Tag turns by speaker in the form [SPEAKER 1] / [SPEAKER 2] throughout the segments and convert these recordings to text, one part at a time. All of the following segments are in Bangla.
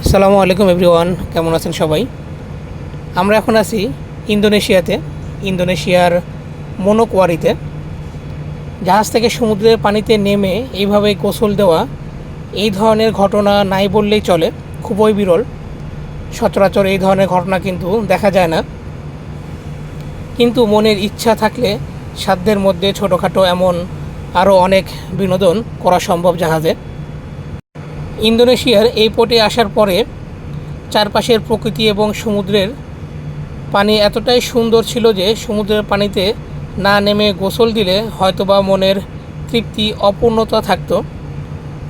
[SPEAKER 1] আসসালামু আলাইকুম এভরিওয়ান, কেমন আছেন সবাই? আমরা এখন আছি ইন্দোনেশিয়াতে, ইন্দোনেশিয়ার মনোকোয়ারিতে। জাহাজ থেকে সমুদ্রের পানিতে নেমে এইভাবে গোসল দেওয়া, এই ধরনের ঘটনা নাই বললেই চলে, খুবই বিরল। সচরাচর এই ধরনের ঘটনা কিন্তু দেখা যায় না, কিন্তু মনের ইচ্ছা থাকলে সাধ্যের মধ্যে ছোটোখাটো এমন আরও অনেক বিনোদন করা সম্ভব জাহাজে। ইন্দোনেশিয়ার এই পোর্টে আসার পরে চারপাশের প্রকৃতি এবং সমুদ্রের পানি এতটাই সুন্দর ছিল যে সমুদ্রের পানিতে না নেমে গোসল দিলে হয়তোবা মনের তৃপ্তি অপূর্ণতা থাকতো।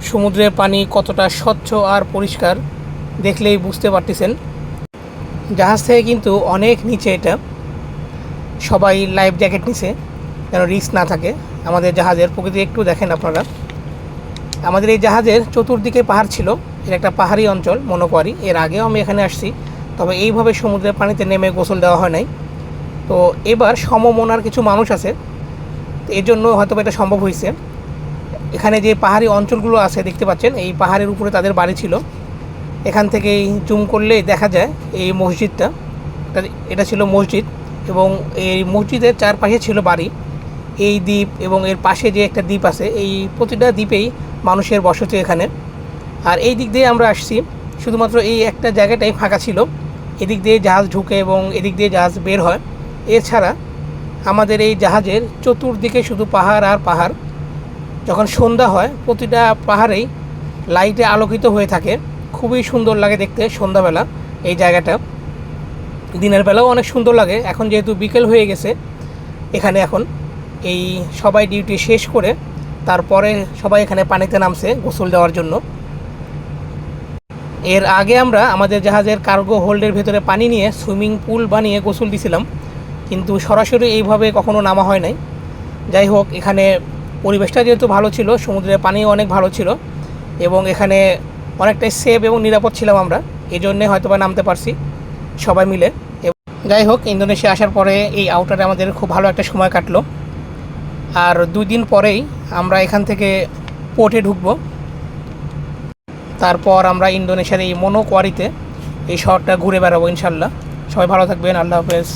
[SPEAKER 1] সমুদ্রের পানি কতটা স্বচ্ছ আর পরিষ্কার দেখলেই বুঝতে পারতেছেন। জাহাজ থেকে কিন্তু অনেক নিচে এটা, সবাই লাইফ জ্যাকেট নিছে যেন রিস্ক না থাকে। আমাদের জাহাজের প্রকৃতি একটু দেখেন আপনারা। আমাদের এই জাহাজের চতুর্দিকে পাহাড় ছিল, এর একটা পাহাড়ি অঞ্চল মনোকোয়ারি। এর আগেও আমি এখানে আসছি, তবে এইভাবে সমুদ্রের পানিতে নেমে গোসল দেওয়া হয় নাই। তো এবার সমমনার কিছু মানুষ আছে, এর জন্য হয়তো এটা সম্ভব হয়েছে। এখানে যে পাহাড়ি অঞ্চলগুলো আছে দেখতে পাচ্ছেন, এই পাহাড়ের উপরে তাদের বাড়ি ছিল। এখান থেকেই জুম করলেই দেখা যায় এই মসজিদটা, এটা ছিল মসজিদ, এবং এই মসজিদের চারপাশে ছিল বাড়ি। এই দ্বীপ এবং এর পাশে যে একটা দ্বীপ আছে, এই প্রতিটা দ্বীপেই মানুষের বসতি এখানে। আর এই দিক দিয়ে আমরা আসছি, শুধুমাত্র এই একটা জায়গাটাই ফাঁকা ছিল, এদিক দিয়ে জাহাজ ঢুকে এবং এদিক দিয়ে জাহাজ বের হয়। এছাড়া আমাদের এই জাহাজের চতুর্দিকে শুধু পাহাড় আর পাহাড়। যখন সন্ধ্যা হয় প্রতিটা পাহাড়েই লাইটে আলোকিত হয়ে থাকে, খুবই সুন্দর লাগে দেখতে সন্ধ্যাবেলা এই জায়গাটা। দিনের বেলাও অনেক সুন্দর লাগে। এখন যেহেতু বিকেল হয়ে গেছে, এখানে এখন এই সবাই ডিউটি শেষ করে তারপরে সবাই এখানে পানিতে নামছে গোসল দেওয়ার জন্য। এর আগে আমরা আমাদের জাহাজের কার্গো হোল্ডের ভেতরে পানি নিয়ে সুইমিং পুল বানিয়ে গোসল দিয়েছিলাম, কিন্তু সরাসরি এইভাবে কখনো নামা হয় নাই। যাই হোক, এখানে পরিবেশটা যেহেতু ভালো ছিল, সমুদ্রের পানিও অনেক ভালো ছিল এবং এখানে অনেকটাই সেফ এবং নিরাপদ ছিলাম আমরা, এই জন্যে হয়তো বা নামতে পারছি সবাই মিলে। যাই হোক, ইন্দোনেশিয়া আসার পরে এই আউটারে আমাদের খুব ভালো একটা সময় কাটলো। আর 2 দিন পরেই আমরা এখান থেকে পোর্টে ঢুকবো। তারপর আমরা ইন্দোনেশিয়ার এই মনোকোয়ারিতে এই শহরটা ঘুরে বেড়াবো ইনশাল্লাহ। সবাই ভালো থাকবেন, আল্লাহ হাফেজ।